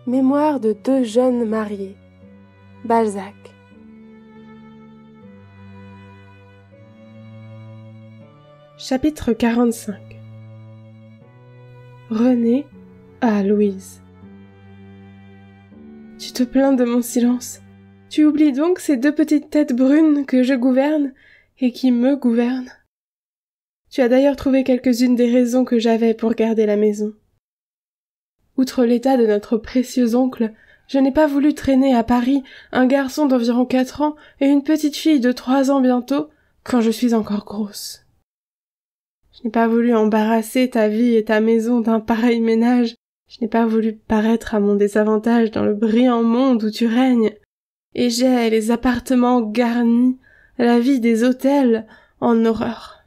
Mémoire de deux jeunes mariés. Balzac. Chapitre 45. René à Louise. Tu te plains de mon silence. Tu oublies donc ces deux petites têtes brunes que je gouverne et qui me gouvernent. Tu as d'ailleurs trouvé quelques-unes des raisons que j'avais pour garder la maison. Outre l'état de notre précieux oncle, je n'ai pas voulu traîner à Paris un garçon d'environ 4 ans et une petite fille de 3 ans bientôt, quand je suis encore grosse. Je n'ai pas voulu embarrasser ta vie et ta maison d'un pareil ménage. Je n'ai pas voulu paraître à mon désavantage dans le brillant monde où tu règnes. Et j'ai les appartements garnis, la vie des hôtels, en horreur.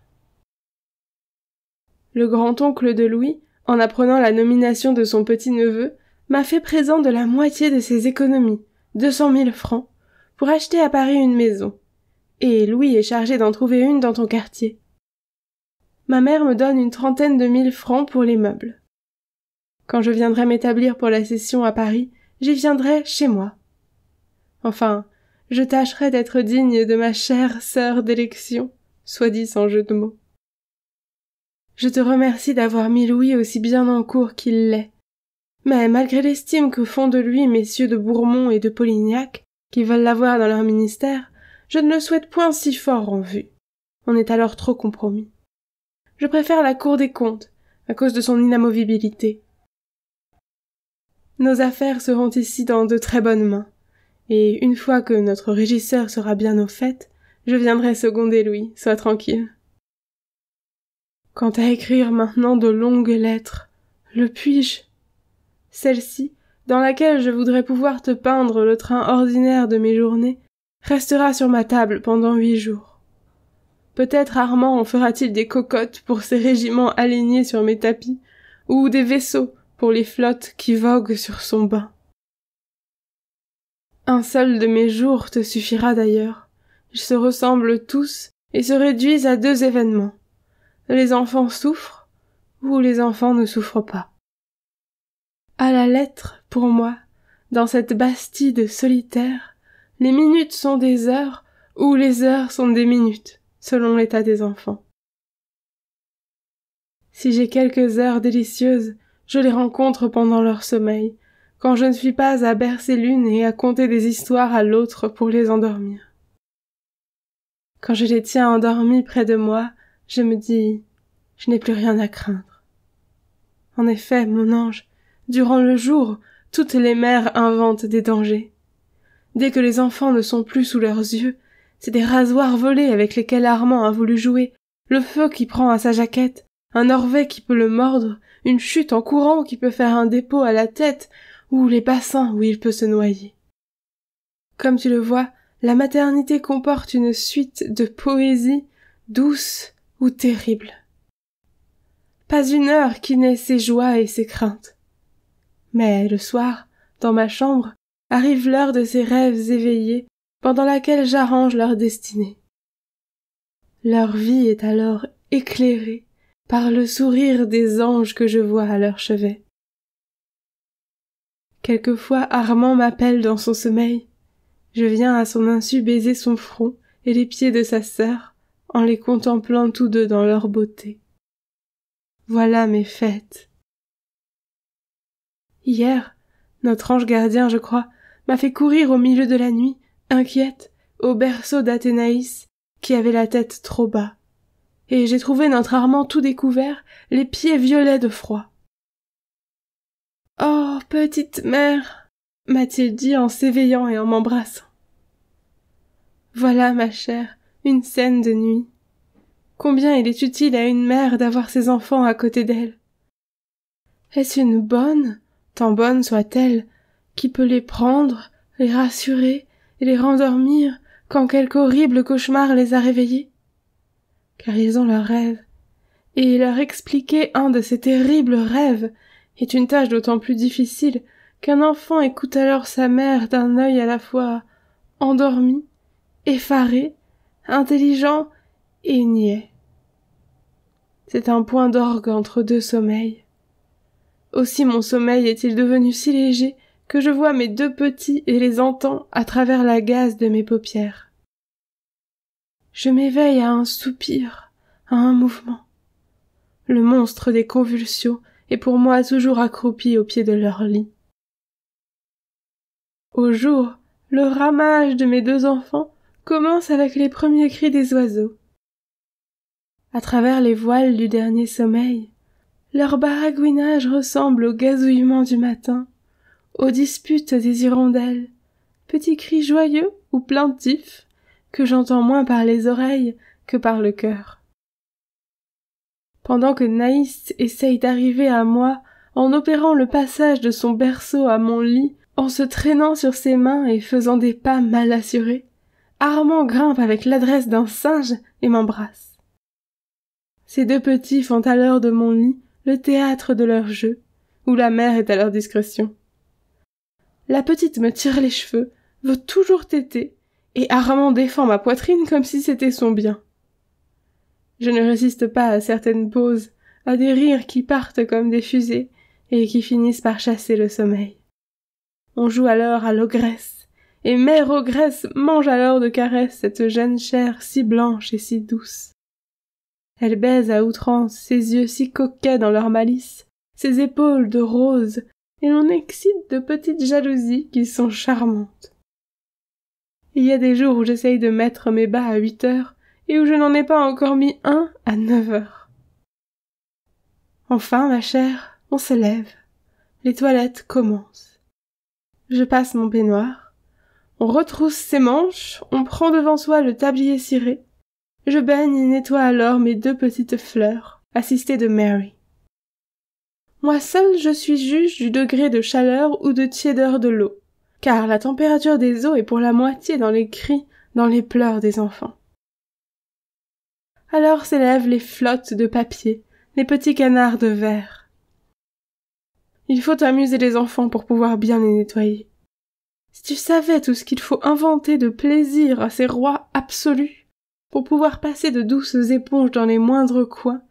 Le grand-oncle de Louis, en apprenant la nomination de son petit-neveu, m'a fait présent de la moitié de ses économies, 200 000 francs, pour acheter à Paris une maison. Et Louis est chargé d'en trouver une dans ton quartier. Ma mère me donne 30 000 francs pour les meubles. Quand je viendrai m'établir pour la session à Paris, j'y viendrai chez moi. Enfin, je tâcherai d'être digne de ma chère sœur d'élection, soit dit sans jeu de mots. Je te remercie d'avoir mis Louis aussi bien en cour qu'il l'est. Mais malgré l'estime que font de lui messieurs de Bourmont et de Polignac, qui veulent l'avoir dans leur ministère, je ne le souhaite point si fort en vue. On est alors trop compromis. Je préfère la Cour des comptes, à cause de son inamovibilité. Nos affaires seront ici dans de très bonnes mains, et une fois que notre régisseur sera bien au fait, je viendrai seconder Louis, sois tranquille. Quant à écrire maintenant de longues lettres, le puis-je? Celle-ci, dans laquelle je voudrais pouvoir te peindre le train ordinaire de mes journées, restera sur ma table pendant 8 jours. Peut-être Armand en fera-t-il des cocottes pour ses régiments alignés sur mes tapis, ou des vaisseaux pour les flottes qui voguent sur son bain. Un seul de mes jours te suffira d'ailleurs. Ils se ressemblent tous et se réduisent à 2 événements. Les enfants souffrent, ou les enfants ne souffrent pas. À la lettre, pour moi, dans cette Bastide solitaire, les minutes sont des heures, ou les heures sont des minutes, selon l'état des enfants. Si j'ai quelques heures délicieuses, je les rencontre pendant leur sommeil, quand je ne suis pas à bercer l'une et à conter des histoires à l'autre pour les endormir. Quand je les tiens endormis près de moi, je me dis, je n'ai plus rien à craindre. En effet, mon ange, durant le jour, toutes les mères inventent des dangers. Dès que les enfants ne sont plus sous leurs yeux, c'est des rasoirs volés avec lesquels Armand a voulu jouer, le feu qui prend à sa jaquette, un orvet qui peut le mordre, une chute en courant qui peut faire un dépôt à la tête, ou les bassins où il peut se noyer. Comme tu le vois, la maternité comporte une suite de poésies douces ou terribles. Pas une heure qui n'ait ses joies et ses craintes. Mais le soir, dans ma chambre, arrive l'heure de ces rêves éveillés, pendant laquelle j'arrange leur destinée. Leur vie est alors éclairée par le sourire des anges que je vois à leur chevet. Quelquefois Armand m'appelle dans son sommeil. Je viens à son insu baiser son front et les pieds de sa sœur, en les contemplant tous deux dans leur beauté. Voilà mes fêtes. Hier, notre ange gardien, je crois, m'a fait courir au milieu de la nuit, inquiète, au berceau d'Athénaïs, qui avait la tête trop bas. Et j'ai trouvé notre Armand tout découvert, les pieds violets de froid. « Oh, petite mère !» m'a-t-il dit en s'éveillant et en m'embrassant. Voilà, ma chère, une scène de nuit. Combien il est utile à une mère d'avoir ses enfants à côté d'elle. Est-ce une bonne, tant bonne soit-elle, qui peut les prendre, les rassurer et les rendormir quand quelque horrible cauchemar les a réveillés? Car ils ont leurs rêves, et leur expliquer un de ces terribles rêves est une tâche d'autant plus difficile qu'un enfant écoute alors sa mère d'un œil à la fois endormi, effaré, intelligent et niais. C'est un point d'orgue entre 2 sommeils. Aussi mon sommeil est-il devenu si léger que je vois mes 2 petits et les entends à travers la gaze de mes paupières. Je m'éveille à un soupir, à un mouvement. Le monstre des convulsions est pour moi toujours accroupi au pied de leur lit. Au jour, le ramage de mes 2 enfants commence avec les premiers cris des oiseaux. À travers les voiles du dernier sommeil, leur baragouinage ressemble au gazouillement du matin, aux disputes des hirondelles, petits cris joyeux ou plaintifs que j'entends moins par les oreilles que par le cœur. Pendant que Naïs essaye d'arriver à moi en opérant le passage de son berceau à mon lit, en se traînant sur ses mains et faisant des pas mal assurés, Armand grimpe avec l'adresse d'un singe et m'embrasse. Ces 2 petits font alors de mon lit le théâtre de leur jeu, où la mère est à leur discrétion. La petite me tire les cheveux, veut toujours téter, et Armand défend ma poitrine comme si c'était son bien. Je ne résiste pas à certaines pauses, à des rires qui partent comme des fusées et qui finissent par chasser le sommeil. On joue alors à l'ogresse, et mère ogresse mange alors de caresses cette jeune chair si blanche et si douce. Elle baise à outrance ses yeux si coquets dans leur malice, ses épaules de rose, et l'on excite de petites jalousies qui sont charmantes. Il y a des jours où j'essaye de mettre mes bas à 8 heures, et où je n'en ai pas encore mis un à 9 heures. Enfin, ma chère, on se lève. Les toilettes commencent. Je passe mon peignoir. On retrousse ses manches, on prend devant soi le tablier ciré. Je baigne et nettoie alors mes 2 petites fleurs, assistée de Mary. Moi seule je suis juge du degré de chaleur ou de tiédeur de l'eau, car la température des eaux est pour la moitié dans les cris, dans les pleurs des enfants. Alors s'élèvent les flottes de papier, les petits canards de verre. Il faut amuser les enfants pour pouvoir bien les nettoyer. Si tu savais tout ce qu'il faut inventer de plaisir à ces rois absolus, pour pouvoir passer de douces éponges dans les moindres coins,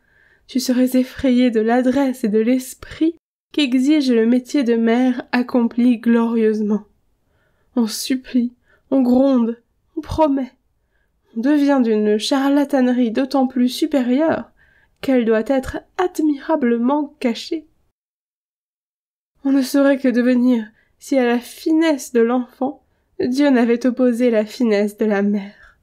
tu serais effrayé de l'adresse et de l'esprit qu'exige le métier de mère accompli glorieusement. On supplie, on gronde, on promet. On devient d'une charlatanerie d'autant plus supérieure qu'elle doit être admirablement cachée. On ne saurait que devenir si à la finesse de l'enfant, Dieu n'avait opposé la finesse de la mère.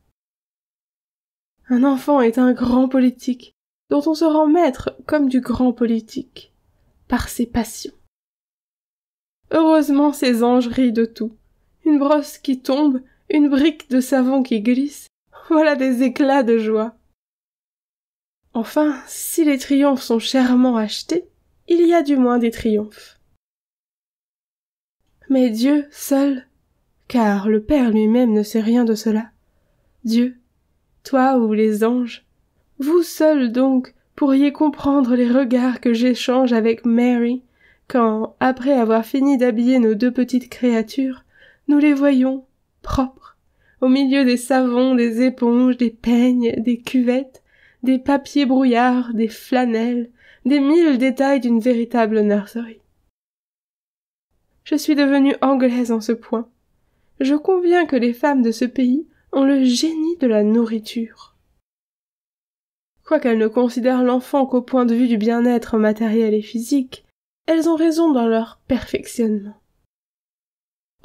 Un enfant est un grand politique, dont on se rend maître comme du grand politique, par ses passions. Heureusement ces anges rient de tout. Une brosse qui tombe, une brique de savon qui glisse, voilà des éclats de joie. Enfin, si les triomphes sont chèrement achetés, il y a du moins des triomphes. Mais Dieu seul, car le Père lui-même ne sait rien de cela, Dieu, toi ou les anges, vous seuls donc pourriez comprendre les regards que j'échange avec Mary, quand, après avoir fini d'habiller nos 2 petites créatures, nous les voyons, propres, au milieu des savons, des éponges, des peignes, des cuvettes, des papiers brouillards, des flanelles, des 1000 détails d'une véritable nurserie. Je suis devenue anglaise en ce point. Je conviens que les femmes de ce pays ont le génie de la nourriture. Quoiqu'elles ne considèrent l'enfant qu'au point de vue du bien-être matériel et physique, elles ont raison dans leur perfectionnement.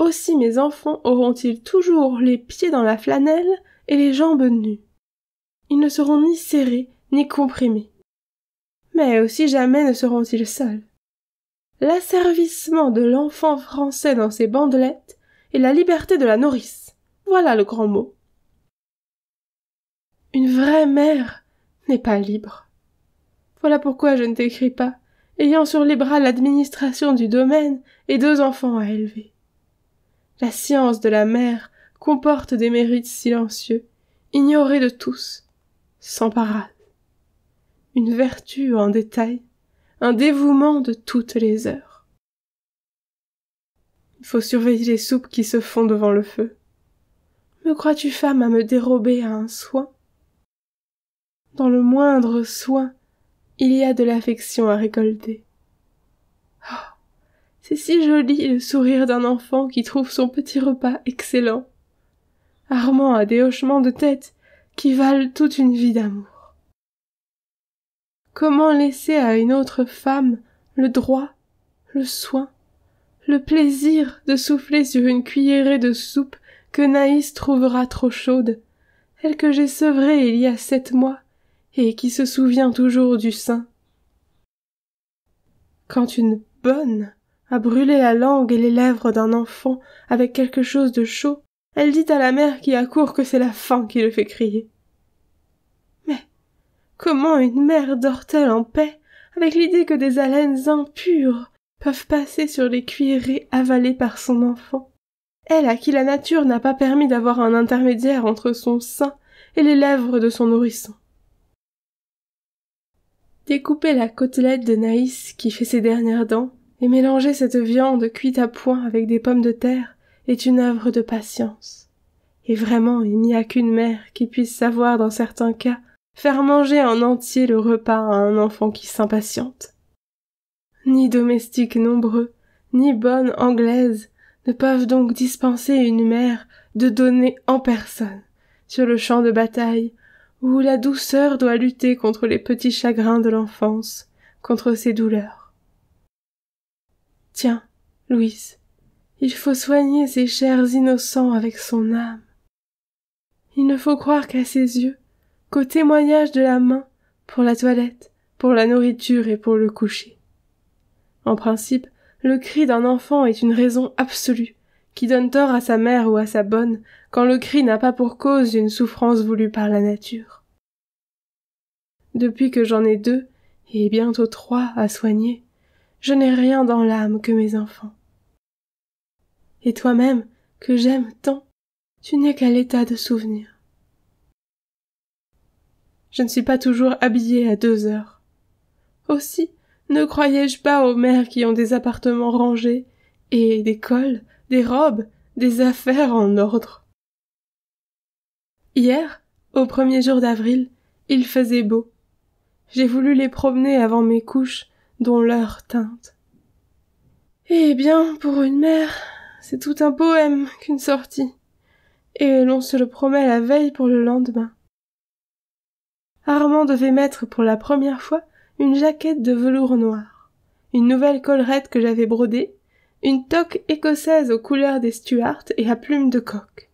Aussi mes enfants auront-ils toujours les pieds dans la flanelle et les jambes nues. Ils ne seront ni serrés ni comprimés. Mais aussi jamais ne seront-ils seuls. L'asservissement de l'enfant français dans ses bandelettes et la liberté de la nourrice, voilà le grand mot. Une vraie mère n'est pas libre. Voilà pourquoi je ne t'écris pas, ayant sur les bras l'administration du domaine et 2 enfants à élever. La science de la mère comporte des mérites silencieux, ignorés de tous, sans parade. Une vertu en détail, un dévouement de toutes les heures. Il faut surveiller les soupes qui se font devant le feu. Me crois-tu femme à me dérober à un soin? Dans le moindre soin, il y a de l'affection à récolter. Oh, C'est si joli le sourire d'un enfant qui trouve son petit repas excellent. Armand a des hochements de tête qui valent toute une vie d'amour. Comment laisser à une autre femme le droit, le soin, le plaisir de souffler sur une cuillerée de soupe que Naïs trouvera trop chaude, elle que j'ai sevrée il y a 7 mois et qui se souvient toujours du sein. Quand une bonne a brûlé la langue et les lèvres d'un enfant avec quelque chose de chaud, elle dit à la mère qui accourt que c'est la faim qui le fait crier. Mais comment une mère dort-elle en paix avec l'idée que des haleines impures peuvent passer sur les cuillerées avalées par son enfant, elle à qui la nature n'a pas permis d'avoir un intermédiaire entre son sein et les lèvres de son nourrisson. Découper la côtelette de Naïs qui fait ses dernières dents et mélanger cette viande cuite à point avec des pommes de terre est une œuvre de patience. Et vraiment, il n'y a qu'une mère qui puisse savoir dans certains cas faire manger en entier le repas à un enfant qui s'impatiente. Ni domestiques nombreux, ni bonnes anglaises ne peuvent donc dispenser une mère de donner en personne, sur le champ de bataille, où la douceur doit lutter contre les petits chagrins de l'enfance, contre ses douleurs. Tiens, Louise, il faut soigner ces chers innocents avec son âme. Il ne faut croire qu'à ses yeux, qu'au témoignage de la main, pour la toilette, pour la nourriture et pour le coucher. En principe, le cri d'un enfant est une raison absolue, qui donne tort à sa mère ou à sa bonne, quand le cri n'a pas pour cause une souffrance voulue par la nature. Depuis que j'en ai 2, et bientôt 3 à soigner, je n'ai rien dans l'âme que mes enfants. Et toi-même, que j'aime tant, tu n'es qu'à l'état de souvenir. Je ne suis pas toujours habillée à 2 heures. Aussi, ne croyais-je pas aux mères qui ont des appartements rangés, et des cols, des robes, des affaires en ordre. Hier, au 1er jour d'avril, il faisait beau. J'ai voulu les promener avant mes couches, dont l'heure teinte. Eh bien, pour une mère, c'est tout un poème qu'une sortie, et l'on se le promet la veille pour le lendemain. Armand devait mettre pour la première fois une jaquette de velours noir, une nouvelle collerette que j'avais brodée, une toque écossaise aux couleurs des Stuarts et à plumes de coq.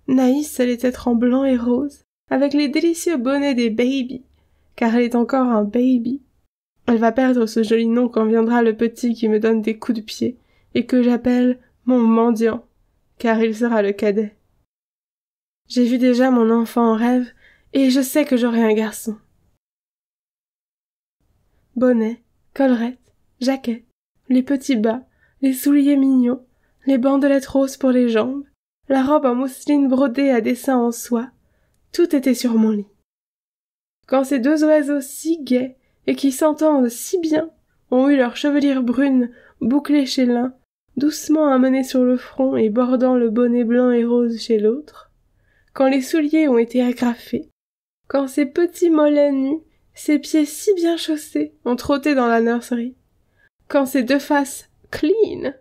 Naïs allait être en blanc et rose, avec les délicieux bonnets des baby, car elle est encore un baby. Elle va perdre ce joli nom quand viendra le petit qui me donne des coups de pied, et que j'appelle mon mendiant, car il sera le cadet. J'ai vu déjà mon enfant en rêve, et je sais que j'aurai un garçon. Bonnet, collerette, jaquette, les petits bas, les souliers mignons, les bandelettes roses pour les jambes, la robe en mousseline brodée à dessin en soie, tout était sur mon lit. Quand ces 2 oiseaux si gais et qui s'entendent si bien ont eu leur chevelure brune bouclée chez l'un, doucement amenée sur le front et bordant le bonnet blanc et rose chez l'autre, quand les souliers ont été agrafés, quand ces petits mollets nus, ces pieds si bien chaussés ont trotté dans la nurserie, quand ces 2 faces clean,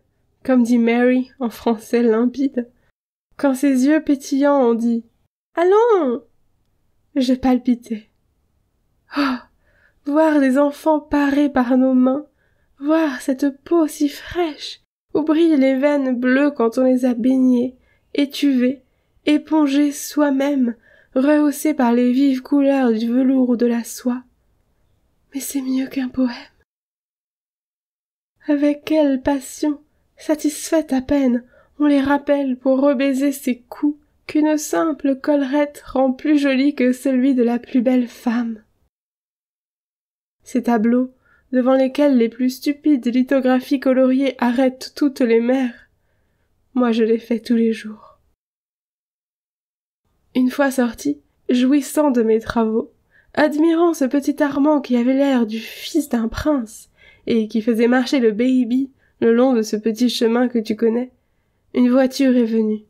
comme dit Mary en français limpide, quand ces yeux pétillants ont dit « Allons !» je palpitais. Oh, voir des enfants parés par nos mains, voir cette peau si fraîche, où brillent les veines bleues quand on les a baignés, étuvés, épongés soi-même, rehaussés par les vives couleurs du velours ou de la soie. Mais c'est mieux qu'un poème. Avec quelle passion, satisfaite à peine, on les rappelle pour rebaiser ces coups qu'une simple collerette rend plus jolis que celui de la plus belle femme. Ces tableaux, devant lesquels les plus stupides lithographies coloriées arrêtent toutes les mères, moi je les fais tous les jours. Une fois sorti, jouissant de mes travaux, admirant ce petit Armand qui avait l'air du fils d'un prince, et qui faisait marcher le baby le long de ce petit chemin que tu connais, une voiture est venue.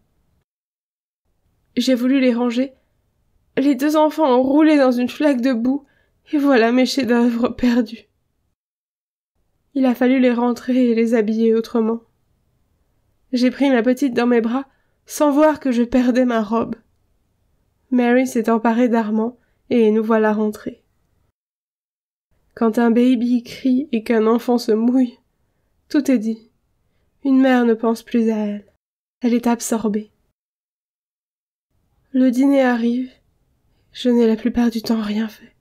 J'ai voulu les ranger. Les 2 enfants ont roulé dans une flaque de boue, et voilà mes chefs-d'œuvre perdus. Il a fallu les rentrer et les habiller autrement. J'ai pris ma petite dans mes bras, sans voir que je perdais ma robe. Mary s'est emparée d'Armand, et nous voilà rentrés. Quand un baby crie et qu'un enfant se mouille, tout est dit. Une mère ne pense plus à elle. Elle est absorbée. Le dîner arrive. Je n'ai la plupart du temps rien fait.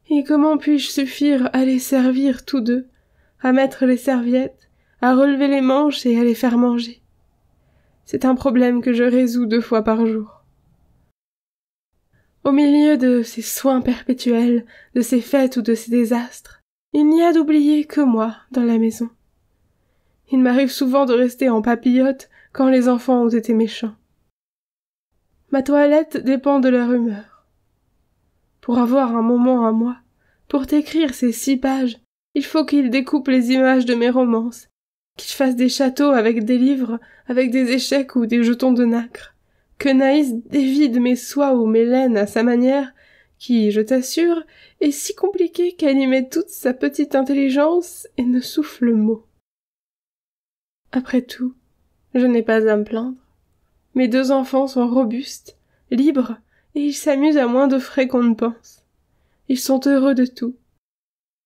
Et comment puis-je suffire à les servir tous deux, à mettre les serviettes, à relever les manches et à les faire manger? C'est un problème que je résous 2 fois par jour. Au milieu de ces soins perpétuels, de ces fêtes ou de ces désastres, il n'y a d'oublié que moi dans la maison. Il m'arrive souvent de rester en papillote quand les enfants ont été méchants. Ma toilette dépend de leur humeur. Pour avoir un moment à moi, pour t'écrire ces 6 pages, il faut qu'il découpe les images de mes romances, qu'il fasse des châteaux avec des livres, avec des échecs ou des jetons de nacre, que Naïs dévide mes soies ou mes laines à sa manière, qui, je t'assure, est si compliquée qu'elle y met toute sa petite intelligence et ne souffle mot. Après tout, je n'ai pas à me plaindre. Mes 2 enfants sont robustes, libres, et ils s'amusent à moins de frais qu'on ne pense. Ils sont heureux de tout.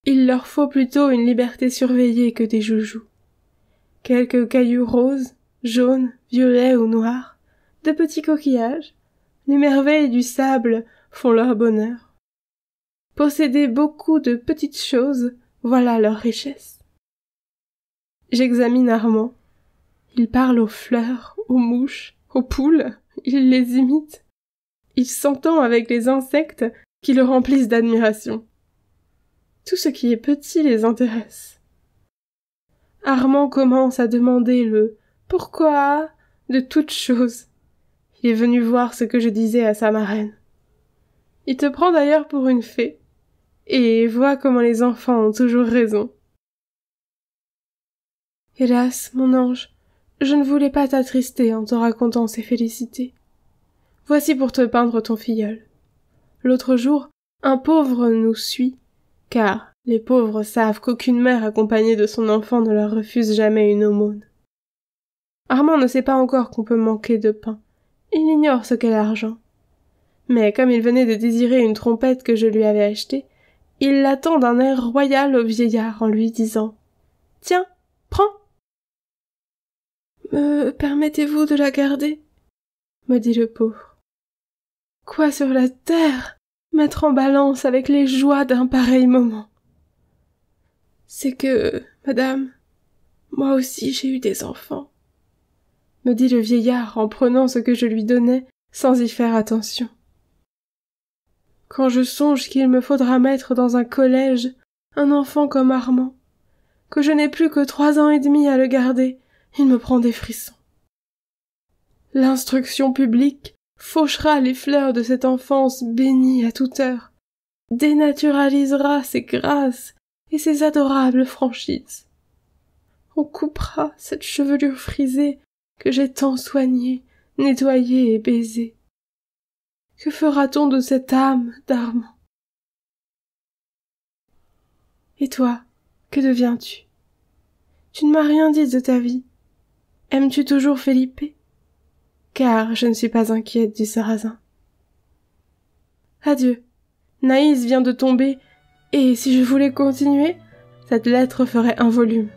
Il leur faut plutôt une liberté surveillée que des joujoux. Quelques cailloux roses, jaunes, violets ou noirs, de petits coquillages, les merveilles du sable font leur bonheur. Posséder beaucoup de petites choses, voilà leur richesse. J'examine Armand. Il parle aux fleurs, aux mouches, aux poules, il les imite. Il s'entend avec les insectes qui le remplissent d'admiration. Tout ce qui est petit les intéresse. Armand commence à demander le « pourquoi ?» de toutes choses. Il est venu voir ce que je disais à sa marraine. Il te prend d'ailleurs pour une fée, et vois comment les enfants ont toujours raison. Hélas, mon ange, je ne voulais pas t'attrister en te racontant ces félicités. Voici pour te peindre ton filleul. L'autre jour, un pauvre nous suit, car les pauvres savent qu'aucune mère accompagnée de son enfant ne leur refuse jamais une aumône. Armand ne sait pas encore qu'on peut manquer de pain. Il ignore ce qu'est l'argent. Mais comme il venait de désirer une trompette que je lui avais achetée, il l'attend d'un air royal au vieillard en lui disant « Tiens, prends !»« Me permettez-vous de la garder ?» me dit le pauvre. « Quoi sur la terre mettre en balance avec les joies d'un pareil moment ? C'est que, madame, moi aussi j'ai eu des enfants, » me dit le vieillard en prenant ce que je lui donnais sans y faire attention. Quand je songe qu'il me faudra mettre dans un collège un enfant comme Armand, que je n'ai plus que 3 ans et demi à le garder, il me prend des frissons. L'instruction publique fauchera les fleurs de cette enfance bénie à toute heure, dénaturalisera ses grâces et ses adorables franchises. On coupera cette chevelure frisée que j'ai tant soignée, nettoyée et baisée. Que fera-t-on de cette âme d'Armand? Et toi, que deviens-tu? Tu ne m'as rien dit de ta vie. Aimes-tu toujours Felipe? Car je ne suis pas inquiète du sarrasin. Adieu. Naïs vient de tomber, et si je voulais continuer, cette lettre ferait un volume.